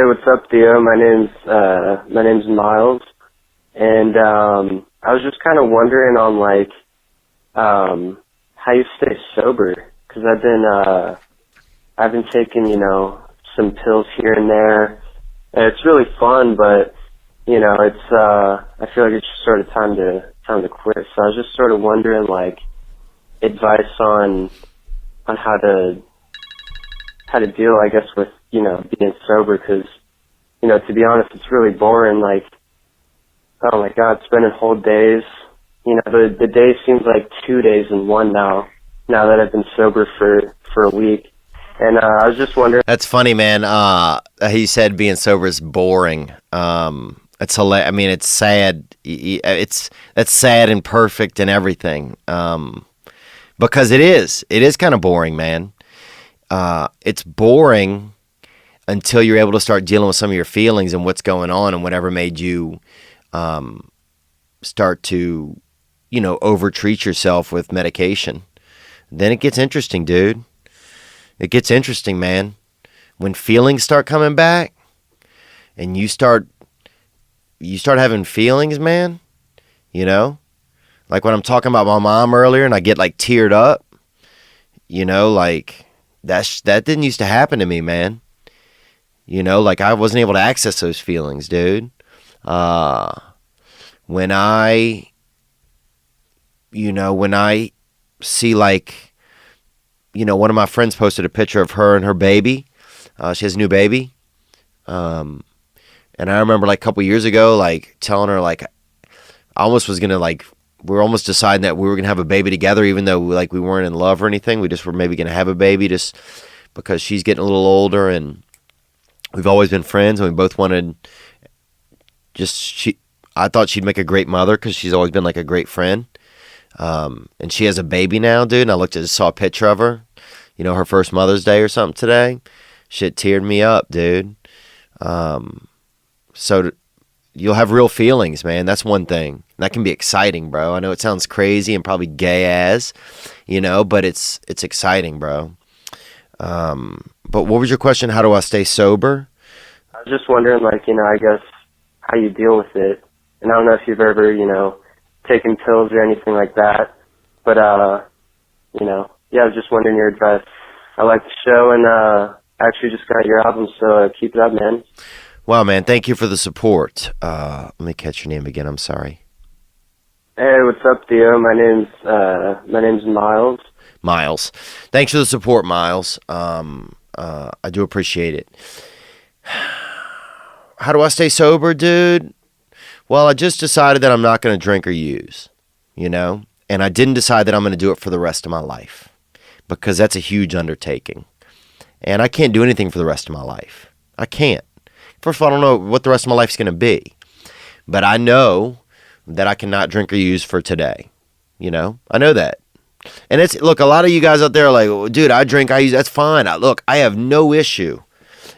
what's up, Theo? My name's Miles, and I was just kind of wondering on how you stay sober, because I've been taking some pills here and there, and it's really fun, but it's I feel like it's just sort of time to quit. So I was just sort of wondering advice on how to deal, I guess, with being sober, because to be honest, it's really boring. Oh my God, spending whole days. The day seems like 2 days in one now that I've been sober for a week. And I was just wondering. That's funny, man. He said being sober is boring. It's hilarious. I mean, it's sad. That's sad and perfect and everything. Because it is. It is kind of boring, man. It's boring until you're able to start dealing with some of your feelings and what's going on and whatever made you start to, overtreat yourself with medication. Then it gets interesting, dude. It gets interesting, man. When feelings start coming back and you start having feelings, man, like when I'm talking about my mom earlier and I get teared up, that didn't used to happen to me, man. I wasn't able to access those feelings, dude. When I see one of my friends posted a picture of her and her baby. She has a new baby. And I remember a couple years ago, telling her, I almost was going to, we were almost deciding that we were going to have a baby together, even though, we weren't in love or anything. We just were maybe going to have a baby just because she's getting a little older, and we've always been friends, and we both wanted I thought she'd make a great mother because she's always been, a great friend. And she has a baby now, dude, and I saw a picture of her, her first Mother's Day or something today. Shit teared me up, dude. So you'll have real feelings, man. That's one thing. And that can be exciting, bro. I know it sounds crazy and probably gay but it's exciting, bro. But what was your question? How do I stay sober? I was just wondering, I guess, how you deal with it. And I don't know if you've ever, taken pills or anything like that. But, I was just wondering your advice. I like the show, and I actually just got your album, so keep it up, man. Wow, man, thank you for the support. Let me catch your name again. I'm sorry. Hey, what's up, Theo? My name's Miles. Miles. Thanks for the support, Miles. I do appreciate it. How do I stay sober, dude? Well, I just decided that I'm not going to drink or use, and I didn't decide that I'm going to do it for the rest of my life, because that's a huge undertaking, and I can't do anything for the rest of my life. I can't. First of all, I don't know what the rest of my life is going to be, but I know that I cannot drink or use for today. I know that. And look, a lot of you guys out there are like, well, dude, I drink, I use, that's fine. I have no issue.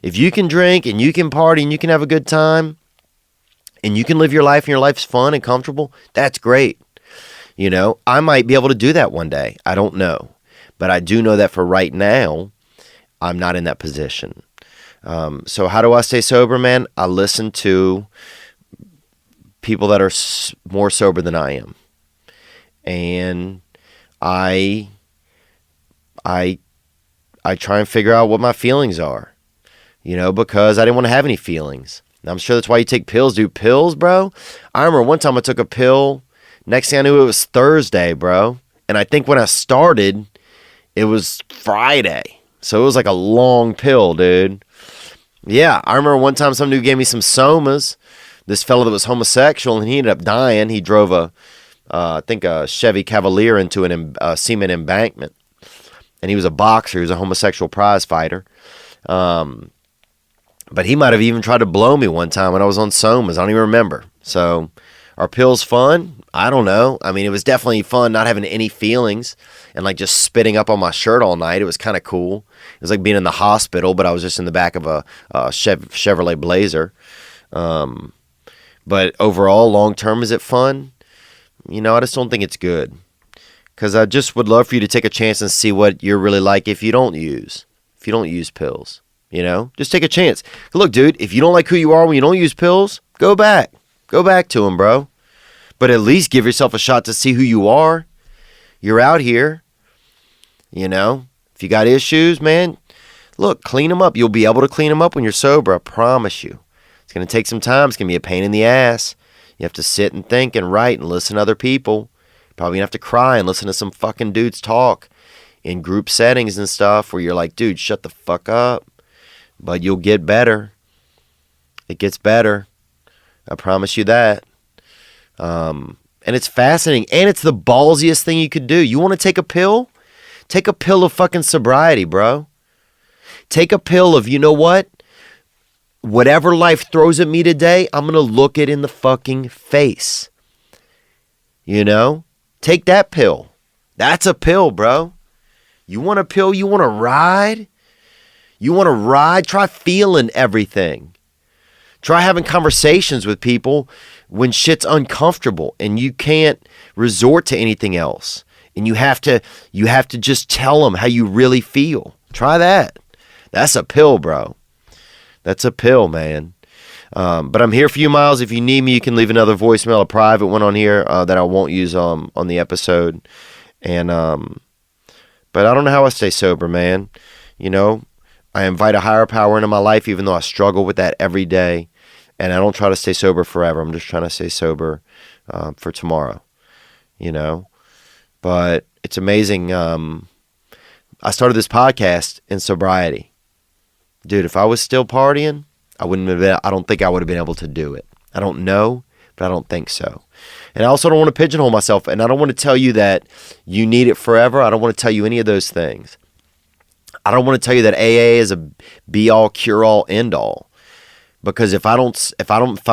If you can drink and you can party and you can have a good time and you can live your life and your life's fun and comfortable, that's great. I might be able to do that one day. I don't know. But I do know that for right now, I'm not in that position. So how do I stay sober, man? I listen to people that are more sober than I am. And I try and figure out what my feelings are, because I didn't want to have any feelings. I'm sure that's why you take pills, dude. Pills, bro. I remember one time I took a pill. Next thing I knew, it was Thursday, bro. And I think when I started, it was Friday. So it was a long pill, dude. Yeah, I remember one time some dude gave me some somas. This fellow that was homosexual, and he ended up dying. He drove I think a Chevy Cavalier into a cement embankment. And he was a boxer. He was a homosexual prize fighter. But he might have even tried to blow me one time when I was on somas. I don't even remember. So are pills fun? I don't know. I mean, it was definitely fun not having any feelings and just spitting up on my shirt all night. It was kind of cool. It was like being in the hospital, but I was just in the back of a Chevrolet Blazer. But overall, long term, is it fun? I just don't think it's good. Because I just would love for you to take a chance and see what you're really like if you don't use pills. You know, just take a chance. Look, dude, if you don't like who you are when you don't use pills, go back. Go back to them, bro. But at least give yourself a shot to see who you are. You're out here. You know, if you got issues, man, look, clean them up. You'll be able to clean them up when you're sober. I promise you. It's going to take some time. It's going to be a pain in the ass. You have to sit and think and write and listen to other people. Probably going to have to cry and listen to some fucking dudes talk in group settings and stuff where you're like, dude, shut the fuck up. But you'll get better. It gets better. I promise you that. And it's fascinating. And it's the ballsiest thing you could do. You want to take a pill? Take a pill of fucking sobriety, bro. Take a pill of, you know what? Whatever life throws at me today, I'm going to look it in the fucking face. You know? Take that pill. That's a pill, bro. You want a pill? You want to ride? You want to ride? Try feeling everything. Try having conversations with people when shit's uncomfortable and you can't resort to anything else. And you have to just tell them how you really feel. Try that. That's a pill, bro. That's a pill, man. But I'm here for you, Miles. If you need me, you can leave another voicemail, a private one on here that I won't use on the episode. And but I don't know how I stay sober, man. You know, I invite a higher power into my life, even though I struggle with that every day. And I don't try to stay sober forever. I'm just trying to stay sober for tomorrow, you know. But it's amazing. I started this podcast in sobriety. Dude, if I was still partying, I don't think I would have been able to do it. I don't know, but I don't think so. And I also don't want to pigeonhole myself, and I don't want to tell you that you need it forever. I don't want to tell you any of those things. I don't want to tell you that AA is a be-all, cure-all, end-all. Because if I'm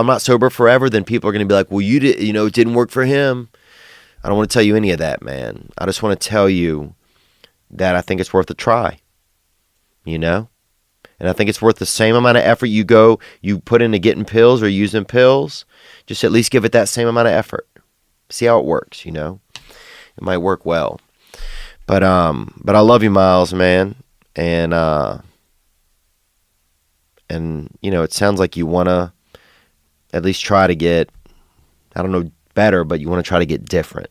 not sober forever, then people are going to be like, well, it didn't work for him. I don't want to tell you any of that, man. I just want to tell you that I think it's worth a try, you know? And I think it's worth the same amount of effort you put into getting pills or using pills. Just at least give it that same amount of effort. See how it works, you know? It might work well. But I love you, Miles, man. And you know, it sounds like you want to at least try to get, I don't know, better, but you want to try to get different.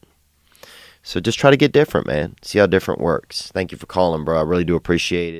So just try to get different, man. See how different works. Thank you for calling, bro. I really do appreciate it.